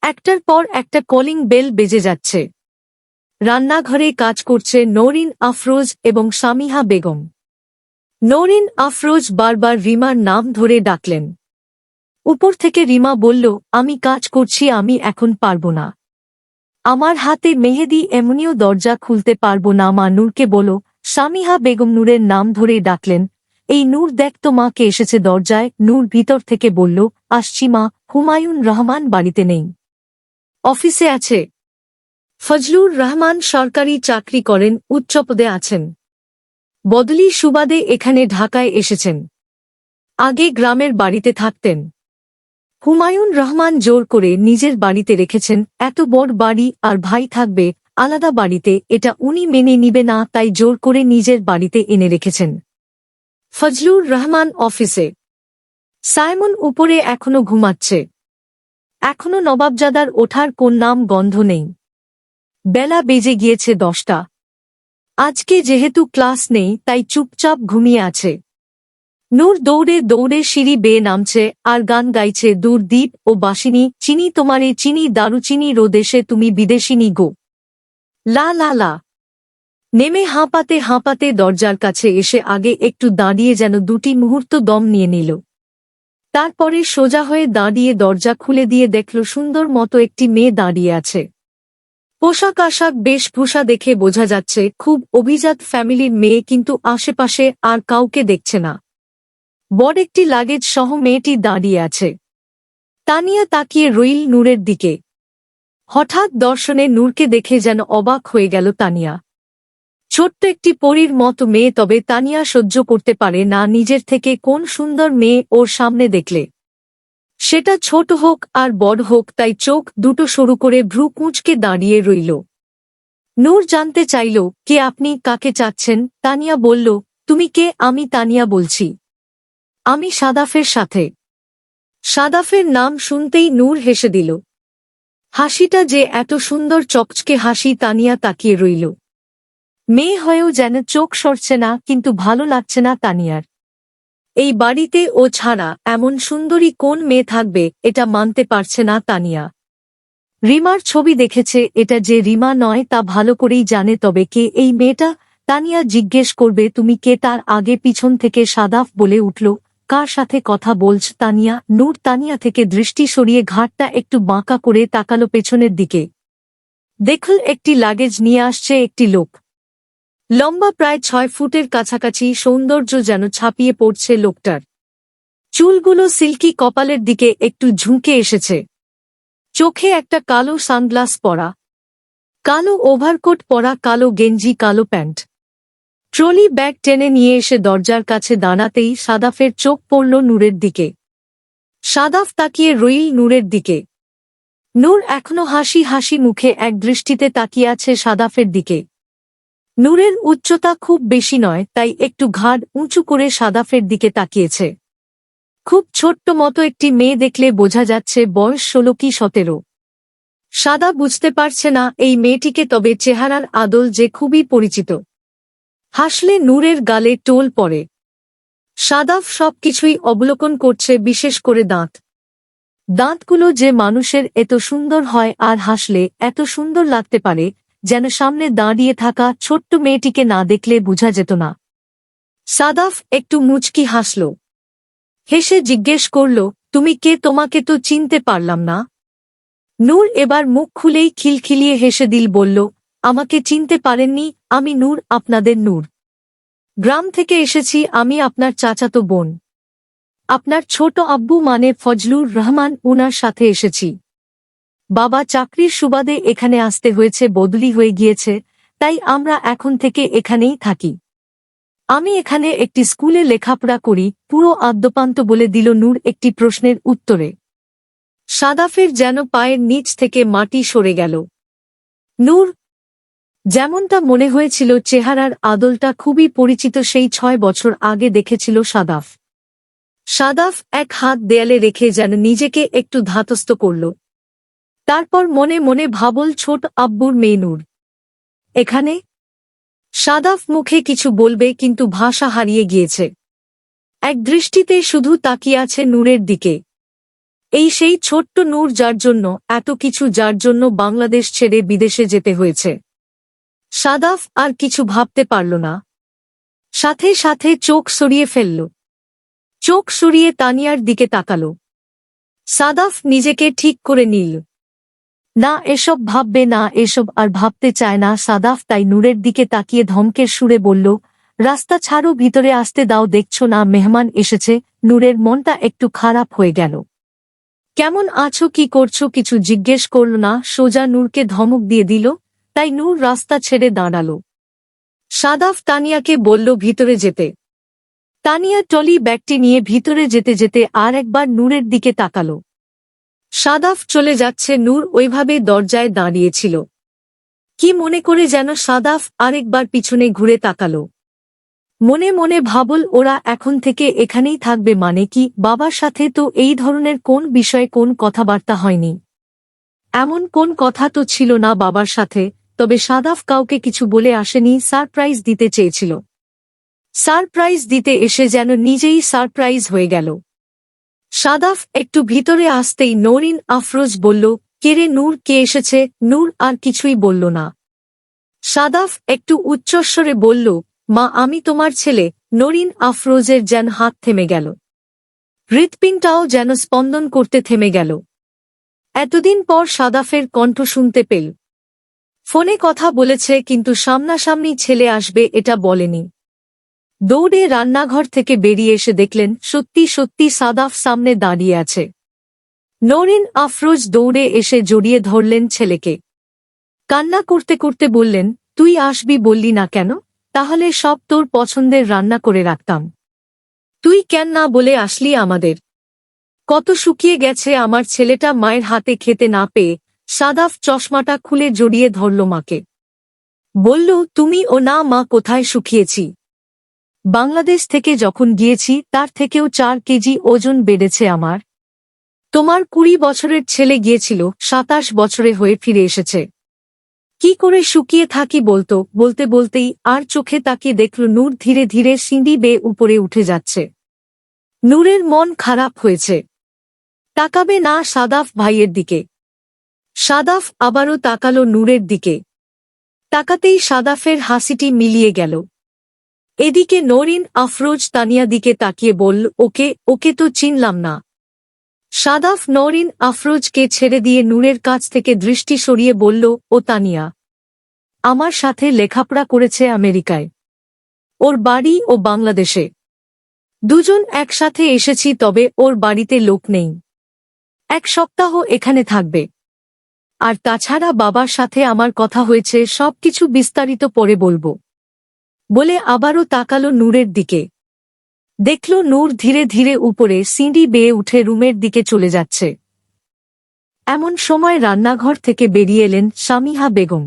একটার পর একটা কলিং বেল বেজে যাচ্ছে। রান্নাঘরে কাজ করছে নওরিন আফরোজ এবং সামিহা বেগম। নওরিন আফরোজ বারবার রিমার নাম ধরে ডাকলেন। উপর থেকে রিমা বলল, আমি কাজ করছি, আমি এখন পারবো না। আমার হাতে মেহেদি, এমনিও দরজা খুলতে পারবো না। মা, নূরকে বলো। সামিহা বেগম নূরের নাম ধরে ডাকলেন। এই নূর, দেখ তো মা কে এসেছে দরজায়। নূর ভিতর থেকে বলল, আসছি মা। হুমায়ুন রহমান বাড়িতে নেই, অফিসে আছে। ফজলুর রহমান সরকারি চাকরি করেন, উচ্চপদে আছেন। বদলি সুবাদে এখানে ঢাকায় এসেছেন, আগে গ্রামের বাড়িতে থাকতেন। হুমায়ুন রহমান জোর করে নিজের বাড়িতে রেখেছেন। এত বড় বাড়ি আর ভাই থাকবে আলাদা বাড়িতে, এটা উনি মেনে নিবে না, তাই জোর করে নিজের বাড়িতে এনে রেখেছেন। ফজলুর রহমান অফিসে, সাইমন উপরে এখনো ঘুমাচ্ছে। এখনো নবাবজাদার ওঠার কোন নাম গন্ধ নেই। বেলা বেজে গিয়েছে 10টা। আজকে যেহেতু ক্লাস নেই তাই চুপচাপ ঘুমিয়ে আছে। নূর দৌড়ে দৌড়ে সিঁড়ি বেয়ে নামছে আর গান গাইছে, দূর দ্বীপ ও বাসিনী, চিনি তোমারে চিনি, দারুচিনি রো দেশে তুমি বিদেশিনী গো। লা লা লা। নেমে হাঁপাতে হাঁপাতে দরজার কাছে এসে আগে একটু দাঁড়িয়ে যেন 2টি মুহূর্ত দম নিয়ে নিল। তারপরে সোজা হয়ে দাঁড়িয়ে দরজা খুলে দিয়ে দেখল সুন্দর মতো একটি মেয়ে দাঁড়িয়ে আছে। পোশাক আশাক বেশভূষা দেখে বোঝা যাচ্ছে খুব অভিজাত ফ্যামিলির মেয়ে, কিন্তু আশেপাশে আর কাউকে দেখছে না। বড় একটি লাগেজ সহ মেয়েটি দাঁড়িয়ে আছে। তানিয়া তাকিয়ে রইল নূরের দিকে। হঠাৎ দর্শনে নূরকে দেখে যেন অবাক হয়ে গেল তানিয়া। ছোট্ট একটি পরীর মতো মেয়ে, তবে তানিয়া সহ্য করতে পারে না নিজের থেকে কোন সুন্দর মেয়ে ওর সামনে দেখলে, সেটা ছোট হোক আর বড় হোক, তাই চোখ দুটো সরু করে ভ্রু কুঁচকে দাঁড়িয়ে রইল। নূর জানতে চাইল, কে আপনি, কাকে চাচ্ছেন? তানিয়া বলল, তুমি কে? আমি তানিয়া বলছি, আমি সাদাফের সাথে। সাদাফের নাম শুনতেই নূর হেসে দিল। হাসিটা যে এত সুন্দর চকচকে হাসি। তানিয়া তাকিয়ে রইল। মেয়ে হয়েও যেন চোখ সরছে না, কিন্তু ভালো লাগছে না তানিয়ার। এই বাড়িতে ও ছাড়া এমন সুন্দরী কোন মেয়ে থাকবে, এটা মানতে পারছে না তানিয়া। রিমার ছবি দেখেছে, এটা যে রিমা নয় তা ভালো করেই জানে, তবে কে এই মেয়েটা? তানিয়া জিজ্ঞেস করবে, তুমি কে? তার আগে পিছন থেকে সাদাফ বলে উঠল, কার সাথে কথা বলছ তানিয়া? নূর তানিয়া থেকে দৃষ্টি সরিয়ে ঘাটটা একটু বাঁকা করে তাকালো পেছনের দিকে। দেখল একটি লাগেজ নিয়ে আসছে একটি লোক। লম্বা প্রায় 6 ফুটের কাছাকাছি, সৌন্দর্য যেন ছাপিয়ে পড়ছে লোকটার। চুলগুলো সিল্কি, কপালের দিকে একটু ঝুঁকে এসেছে। চোখে একটা কালো সানগ্লাস পরা, কালো ওভারকোট পরা, কালো গেঞ্জি, কালো প্যান্ট। ট্রলি ব্যাগ টেনে নিয়ে এসে দরজার কাছে দাঁড়াতেই সাদাফের চোখ পড়ল নূরের দিকে। সাদাফ তাকিয়ে রইল নূরের দিকে। নূর এখনো হাসি হাসি মুখে এক দৃষ্টিতে তাকিয়ে আছে সাদাফের দিকে। নূরের উচ্চতা খুব বেশি নয়, তাই একটু ঘাড় উঁচু করে সাদাফের দিকে তাকিয়েছে। খুব ছোট্ট মতো একটি মেয়ে, দেখলে বোঝা যাচ্ছে বয়স 16 কি 17। সাদা বুঝতে পারছে না এই মেয়েটিকে, তবে চেহারার আদল যে খুবই পরিচিত। হাসলে নূরের গালে টোল পড়ে। সাদাফ সবকিছুই অবলোকন করছে, বিশেষ করে দাঁত। দাঁতগুলো যে মানুষের এত সুন্দর হয় আর হাসলে এত সুন্দর লাগতে পারে, যেন সামনে দাঁড়িয়ে থাকা ছোট্ট মেয়েটিকে না দেখলে বোঝা যেত না। সাদাফ একটু মুচকি হাসল। হেসে জিজ্ঞেস করল, তুমি কে? তোমাকে তো চিনতে পারলাম না। নূর এবার মুখ খুলেই খিলখিলিয়ে হেসে দিল, বলল, আমাকে চিনতে পারেননি? আমি নূর, আপনাদের নূর। গ্রাম থেকে এসেছি, আমি আপনার চাচাতো বোন। আপনার ছোট আব্বু মানে ফজলুর রহমান, উনার সাথে এসেছি। বাবা চাকরির সুবাদে এখানে আসতে হয়েছে, বদলি হয়ে গিয়েছে, তাই আমরা এখন থেকে এখানেই থাকি। আমি এখানে একটি স্কুলে লেখাপড়া করি। পুরো আদ্যপান্ত বলে দিল নূর একটি প্রশ্নের উত্তরে। সাদাফের যেন পায়ের নিচ থেকে মাটি সরে গেল। নূর যেমনটা মনে হয়েছিল, চেহারার আদলটা খুবই পরিচিত, সেই 6 বছর আগে দেখেছিল সাদাফ। সাদাফ এক হাত দেয়ালে রেখে যেন নিজেকে একটু ধাতস্থ করল। তারপর মনে মনে ভাবল, ছোট আব্বুর মেয়ে নূর এখানে। সাদাফ মুখে কিছু বলবে, কিন্তু ভাষা হারিয়ে গিয়েছে। এক দৃষ্টিতে শুধু তাকিয়ে আছে নূরের দিকে। এই সেই ছোট্ট নূর যার জন্য এত কিছু, যার জন্য বাংলাদেশ ছেড়ে বিদেশে যেতে হয়েছে। সাদাফ আর কিছু ভাবতে পারল না, সাথে সাথে চোখ সরিয়ে ফেলল। চোখ সরিয়ে তানিয়ার দিকে তাকাল। সাদাফ নিজেকে ঠিক করে নিল, না এসব ভাববে না, এসব আর ভাবতে চায় না সাদাফ। তাই নূরের দিকে তাকিয়ে ধমকের সুরে বলল, রাস্তা ছাড়ো, ভিতরে আসতে দাও, দেখছো না মেহমান এসেছে। নূরের মনটা একটু খারাপ হয়ে গেল। কেমন আছো, কি করছো কিছু জিজ্ঞেস করল না, সোজা নূরকে ধমক দিয়ে দিল। তাই নূর রাস্তা ছেড়ে দাঁড়াল। সাদাফ তানিয়াকে বলল ভিতরে যেতে। তানিয়া টলি ব্যাগটি নিয়ে ভিতরে যেতে যেতে আর একবার নূরের দিকে তাকাল। সাদাফ চলে যাচ্ছে, নূর ওইভাবে দরজায় দাঁড়িয়েছিল। কি মনে করে যেন সাদাফ আরেকবার পিছনে ঘুরে তাকাল। মনে মনে ভাবল, ওরা এখন থেকে এখানেই থাকবে মানে কি? বাবার সাথে তো এই ধরনের কোন বিষয়ে কোন কথাবার্তা হয়নি, এমন কোন কথা তো ছিল না বাবার সাথে। তবে সাদাফ কাউকে কিছু বলে আসেনি, সারপ্রাইজ দিতে চেয়েছিল। সারপ্রাইজ দিতে এসে যেন নিজেই সারপ্রাইজ হয়ে গেল। সাদাফ একটু ভিতরে আসতেই নওরিন আফরোজ বলল, কে রে নূর, কে এসেছে? নূর আর কিছুই বলল না। সাদাফ একটু উচ্চস্বরে বলল, মা আমি তোমার ছেলে। নওরিন আফরোজের যেন হাত থেমে গেল, হৃৎপিণ্ডটাও যেন স্পন্দন করতে থেমে গেল। এতদিন পর সাদাফের কণ্ঠ শুনতে পেল। ফোনে কথা বলেছে কিন্তু সামনাসামনি ছেলে আসবে এটা বলেনি। দৌড়ে রান্নাঘর থেকে বেরিয়ে এসে দেখলেন সত্যি সত্যি সাদাফ সামনে দাঁড়িয়ে আছে। নওরিন আফরোজ দৌড়ে এসে জড়িয়ে ধরলেন ছেলেকে। কান্না করতে করতে বললেন, তুই আসবি বললি না কেন? তাহলে সব তোর পছন্দের রান্না করে রাখতাম। তুই কেন না বলে আসলি আমাদের? কত শুকিয়ে গেছে আমার ছেলেটা মায়ের হাতে খেতে না পেয়ে। সাদাফ চশমাটা খুলে জড়িয়ে ধরল মাকে। বলল, তুমি ও না মা, কোথায় শুকিয়েছি? বাংলাদেশ থেকে যখন গিয়েছি তার থেকেও 4 কেজি ওজন বেড়েছে আমার। তোমার 20 বছরের ছেলে গিয়েছিল, 27 বছরে হয়ে ফিরে এসেছে। কি করে শুকিয়ে থাকি বলতো? বলতে বলতেই আর চোখে তাকিয়ে দেখল নূর ধীরে ধীরে সিঁড়ি বেয়ে উপরে উঠে যাচ্ছে। নূরের মন খারাপ হয়েছে, তাকাবে না সাদাফ ভাইয়ের দিকে। সাদাফ আবারও তাকালো নূরের দিকে। তাকাতেই সাদাফের হাসিটি মিলিয়ে গেল। এদিকে নওরিন আফরোজ তানিয়া দিকে তাকিয়ে বলল, ওকে ওকে তো চিনলাম না। সাদাফ নওরিন আফরোজকে ছেড়ে দিয়ে নূরের কাছ থেকে দৃষ্টি সরিয়ে বলল, ও তানিয়া আমার সাথে লেখাপড়া করেছে আমেরিকায়, ওর বাড়ি ও বাংলাদেশে। দুজন একসাথে এসেছি, তবে ওর বাড়িতে লোক নেই। 1 সপ্তাহ এখানে থাকবে। আর তাছাড়া বাবার সাথে আমার কথা হয়েছে, সবকিছু বিস্তারিত পরে বলবো বলে আবারও তাকালো নূরের দিকে। দেখল নূর ধীরে ধীরে উপরে সিঁড়ি বেয়ে উঠে রুমের দিকে চলে যাচ্ছে। এমন সময় রান্নাঘর থেকে বেরিয়ে এলেন সামিহা বেগম।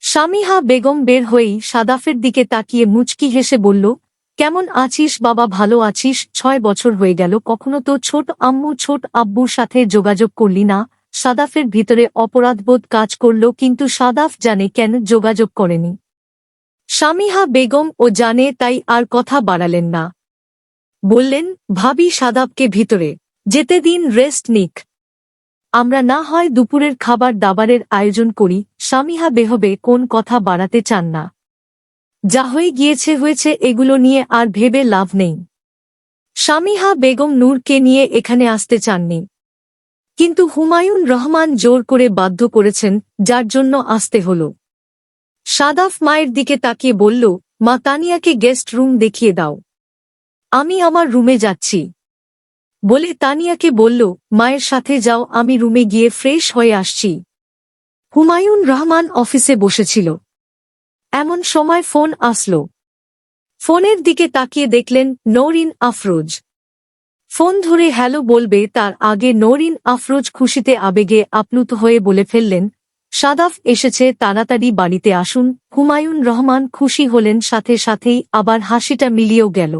সামিহা বেগম বের হয়েই সাদাফের দিকে তাকিয়ে মুচকি হেসে বলল, কেমন আছিস বাবা? ভালো আছিস? 6 বছর হয়ে গেল, কখনো তো ছোট আম্মু ছোট আব্বুর সাথে যোগাযোগ করলি না। সাদাফের ভিতরে অপরাধবোধ কাজ করল, কিন্তু সাদাফ জানে কেন যোগাযোগ করেনি। সামিহা বেগম ও জানে, তাই আর কথা বাড়ালেন না। বললেন, ভাবি সাদাবকে ভিতরে যেতে দিন, রেস্ট নিক। আমরা না হয় দুপুরের খাবার দাবারের আয়োজন করি। সামিহা বেহবে কোন কথা বাড়াতে চান না। যা হয়ে গিয়েছে হয়েছে, এগুলো নিয়ে আর ভেবে লাভ নেই। সামিহা বেগম নূরকে নিয়ে এখানে আসতে চাননি, কিন্তু হুমায়ুন রহমান জোর করে বাধ্য করেছেন, যার জন্য আসতে হল। সাদাফ মায়ের দিকে তাকিয়ে বলল, মা তানিয়াকে গেস্ট রুম দেখিয়ে দাও, আমি আমার রুমে যাচ্ছি। বলে তানিয়াকে বলল, মায়ের সাথে যাও, আমি রুমে গিয়ে ফ্রেশ হয়ে আসছি। হুমায়ুন রহমান অফিসে বসেছিল। এমন সময় ফোন আসলো। ফোনের দিকে তাকিয়ে দেখলেন নওরিন আফরোজ। ফোন ধরে হ্যালো বলবে তার আগে নওরিন আফরোজ খুশিতে আবেগে আপ্লুত হয়ে বলে ফেললেন, সাদাফ এসেছে, তাড়াতাড়ি বাড়িতে আসুন। হুমায়ুন রহমান খুশি হলেন, সাথে সাথেই আবার হাসিটা মিলিয়েও গেল।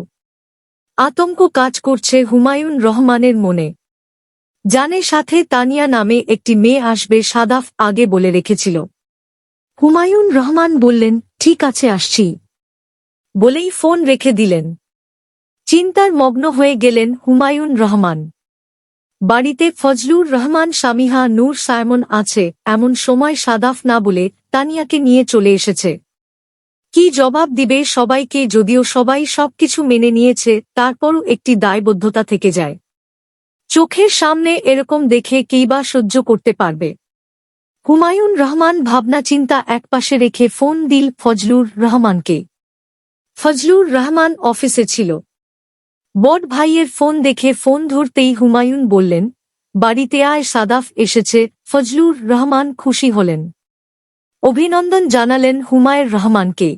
আতঙ্ক কাজ করছে হুমায়ুন রহমানের মনে। জানে সাথে তানিয়া নামে একটি মেয়ে আসবে, সাদাফ আগে বলে রেখেছিল। হুমায়ুন রহমান বললেন, ঠিক আছে আসছি, বলেই ফোন রেখে দিলেন। চিন্তার মগ্ন হয়ে গেলেন হুমায়ুন রহমান। বাড়িতে ফজলুর রহমান, সামিহা, নূর, সায়মন আছে। এমন সময় সাদাফ না বলে তানিয়াকে নিয়ে চলে এসেছে। কি জবাব দিবে সবাইকে? যদিও সবাই সবকিছু মেনে নিয়েছে, তারপরও একটি দায়বদ্ধতা থেকে যায়। চোখের সামনে এরকম দেখে কেই বা সহ্য করতে পারবে? হুমায়ুন রহমান ভাবনা চিন্তা একপাশে রেখে ফোন দিল ফজলুর রহমানকে। ফজলুর রহমান অফিসে ছিল। বড় ভাইয়ের ফোন দেখে ফোন ধরতেই হুমায়ুন বললেন, বাড়িতে আয়, সাদাফ এসেছে। ফজলুর রহমান খুশি হলেন, অভিনন্দন জানালেন হুমায়ুন রহমানকে।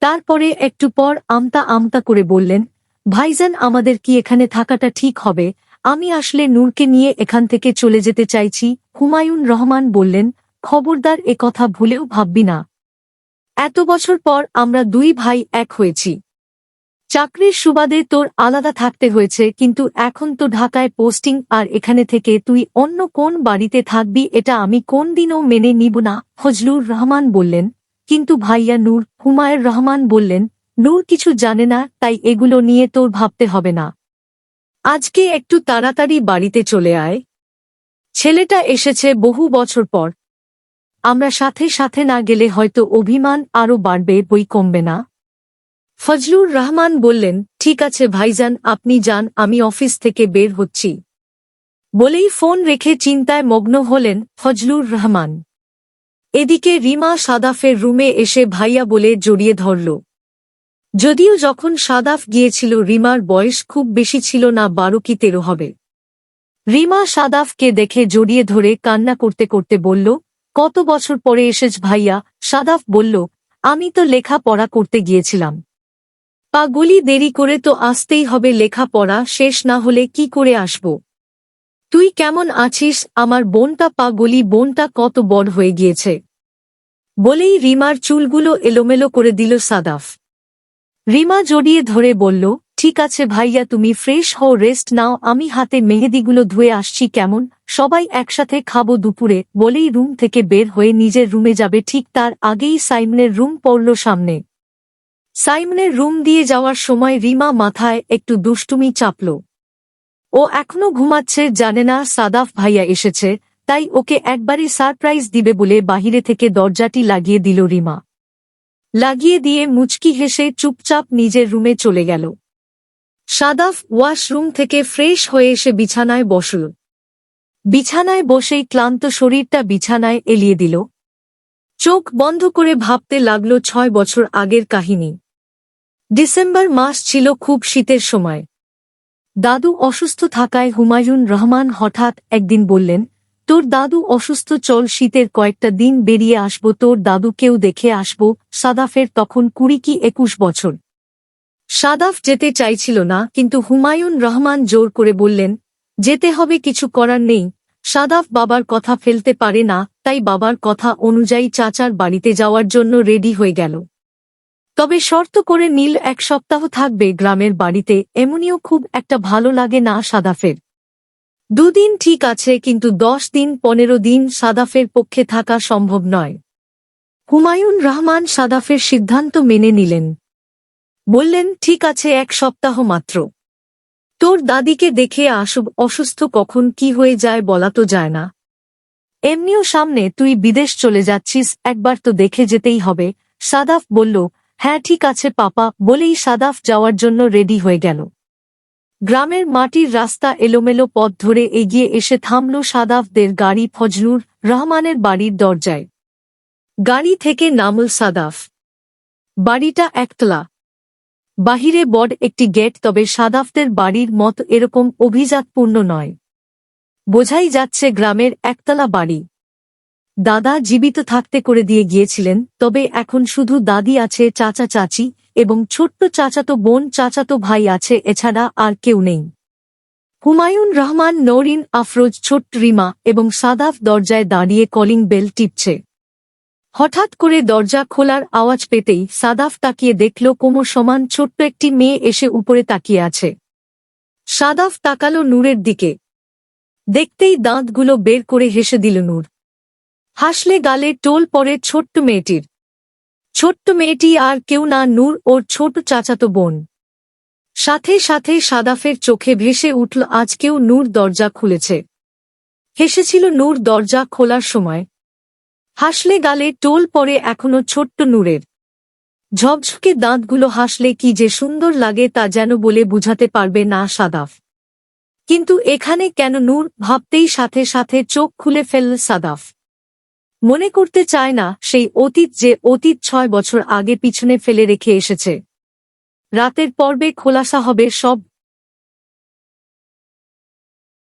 তারপরে একটু পর আমতা আমতা করে বললেন, ভাইজান, আমাদের কি এখানে থাকাটা ঠিক হবে? আমি আসলে নূরকে নিয়ে এখান থেকে চলে যেতে চাইছি। হুমায়ুন রহমান বললেন, খবরদার, এ কথা ভুলেও ভাববি না। এত বছর পর আমরা দুই ভাই এক হয়েছি। চাকরির সুবাদে তোর আলাদা থাকতে হয়েছে, কিন্তু এখন তো ঢাকায় পোস্টিং, আর এখানে থেকে তুই অন্য কোন বাড়িতে থাকবি, এটা আমি কোনদিনও মেনে নিব না। ফজলুর রহমান বললেন, কিন্তু ভাইয়া নূর? হুমায়ুন রহমান বললেন, নূর কিছু জানে না, তাই এগুলো নিয়ে তোর ভাবতে হবে না। আজকে একটু তাড়াতাড়ি বাড়িতে চলে আয়। ছেলেটা এসেছে বহু বছর পর। আমরা সাথে সাথে না গেলে হয়তো অভিমান আরও বাড়বে, বই কমবে না। ফজলুর রহমান বললেন, ঠিক আছে ভাইজান, আপনি যান, আমি অফিস থেকে বের হচ্ছি। বলেই ফোন রেখে চিন্তায় মগ্ন হলেন ফজলুর রহমান। এদিকে রিমা সাদাফের রুমে এসে ভাইয়া বলে জড়িয়ে ধরল। যদিও যখন সাদাফ গিয়েছিল রিমার বয়স খুব বেশি ছিল না, 12 কি 13 হবে। রিমা সাদাফকে দেখে জড়িয়ে ধরে কান্না করতে করতে বলল, কত বছর পরে এসেছ ভাইয়া? সাদাফ বলল, আমি তো লেখা পড়া করতে গিয়েছিলাম। পাগলি, দেরি করে তো আসতেই হবে, লেখা পড়া শেষ না হলে কি করে আসব? তুই কেমন আছিস? আমার বোনটা, পাগলি বোনটা কত বড় হয়ে গিয়েছে। বলেই রিমার চুলগুলো এলোমেলো করে দিল সাদাফ। রিমা জড়িয়ে ধরে বলল, ঠিক আছে ভাইয়া, তুমি ফ্রেশ হও, রেস্ট নাও, আমি হাতে মেহেদিগুলো ধুয়ে আসছি। কেমন? সবাই একসাথে খাবো দুপুরে। বলেই রুম থেকে বের হয়ে নিজের রুমে যাবে, ঠিক তার আগেই সাইমনের রুম পড়ল সামনে। সাইমনের রুম দিয়ে যাওয়ার সময় রিমা মাথায় একটু দুষ্টুমি চাপল। ও এখনো ঘুমাচ্ছে, জানে না সাদাফ ভাইয়া এসেছে, তাই ওকে একবারই সারপ্রাইজ দিবে বলে বাহিরে থেকে দরজাটি লাগিয়ে দিল রিমা। লাগিয়ে দিয়ে মুচকি হেসে চুপচাপ নিজের রুমে চলে গেল। সাদাফ ওয়াশরুম থেকে ফ্রেশ হয়ে এসে বিছানায় বসল। বিছানায় বসেই ক্লান্ত শরীরটা বিছানায় এলিয়ে দিল। চোখ বন্ধ করে ভাবতে লাগল 6 বছর আগের কাহিনী। ডিসেম্বর মাস ছিল, খুব শীতের সময়। দাদু অসুস্থ থাকায় হুমায়ুন রহমান হঠাৎ একদিন বললেন, তোর দাদু অসুস্থ, চল শীতের কয়েকটা দিন বেরিয়ে আসব, তোর দাদুকেও দেখে আসব। সাদাফের তখন 20 কি 21 বছর। সাদাফ যেতে চাইছিল না, কিন্তু হুমায়ুন রহমান জোর করে বললেন, যেতে হবে, কিছু করার নেই। সাদাফ বাবার কথা ফেলতে পারে না, তাই বাবার কথা অনুযায়ী চাচার বাড়িতে যাওয়ার জন্য রেডি হয়ে গেল। তবে শর্ত করে নীল 1 সপ্তাহ থাকবে গ্রামের বাড়িতে। এমনিও খুব একটা ভালো লাগে না সাদাফের। 2 দিন ঠিক আছে, কিন্তু 10 দিন 15 দিন সাদাফের পক্ষে থাকা সম্ভব নয়। হুমায়ুন রহমান সাদাফের সিদ্ধান্ত মেনে নিলেন। বললেন, ঠিক আছে, 1 সপ্তাহ মাত্র। তোর দাদিকে দেখে আসব, অসুস্থ কখন কি হয়ে যায় বলা তো যায় না। এমনিও সামনে তুই বিদেশ চলে যাচ্ছিস, একবার তো দেখে যেতেই হবে। সাদাফ বলল, হ্যাঁ ঠিক আছে পাপা। বলেই সাদাফ যাওয়ার জন্য রেডি হয়ে গেল। গ্রামের মাটির রাস্তা এলোমেলো পথ ধরে এগিয়ে এসে থামল সাদাফদের গাড়ি ফজলুর রহমানের বাড়ির দরজায়। গাড়ি থেকে নামল সাদাফ। বাড়িটা একতলা। বাহিরে বড় একটি গেট, তবে সাদাফদের বাড়ির মতো এরকম অভিজাতপূর্ণ নয়। বোঝাই যাচ্ছে গ্রামের একতলা বাড়ি। দাদা জীবিত থাকতে করে দিয়ে গিয়েছিলেন, তবে এখন শুধু দাদি আছে, চাচা চাচি এবং ছোট্ট চাচাতো বোন, চাচাতো ভাই আছে, এছাড়া আর কেউ নেই। হুমায়ুন রহমান, নওরিন আফরোজ, ছোট্ট রিমা এবং সাদাফ দরজায় দাঁড়িয়ে কলিং বেল টিপছে। হঠাৎ করে দরজা খোলার আওয়াজ পেতেই সাদাফ তাকিয়ে দেখল কোমর সমান ছোট্ট একটি মেয়ে এসে উপরে তাকিয়ে আছে। সাদাফ তাকালো নূরের দিকে। দেখতেই দাঁতগুলো বের করে হেসে দিল নূর। হাসলে গালে টোল পড়ে ছোট্ট মেয়েটির। ছোট্ট মেয়েটি আর কেউ না, নূর, ওর ছোট চাচাতো বোন। সাথে সাথে সাদাফের চোখে ভেসে উঠল আজকেও নূর দরজা খুলেছে। হেসেছিল নূর দরজা খোলার সময়। হাসলে গালে টোল পড়ে এখনো ছোট্ট নূরের। ঝকঝকে দাঁতগুলো হাসলে কি যে সুন্দর লাগে তা যেন বলে বুঝাতে পারবে না সাদাফ। কিন্তু এখানে কেন নূর ভাবতেই সাথে সাথে চোখ খুলে ফেলল সাদাফ। মনে করতে চায় না সেই অতীত, যে অতীত 6 বছর আগে পিছনে ফেলে রেখে এসেছে। রাতের পর্বে খোলাসা হবে সব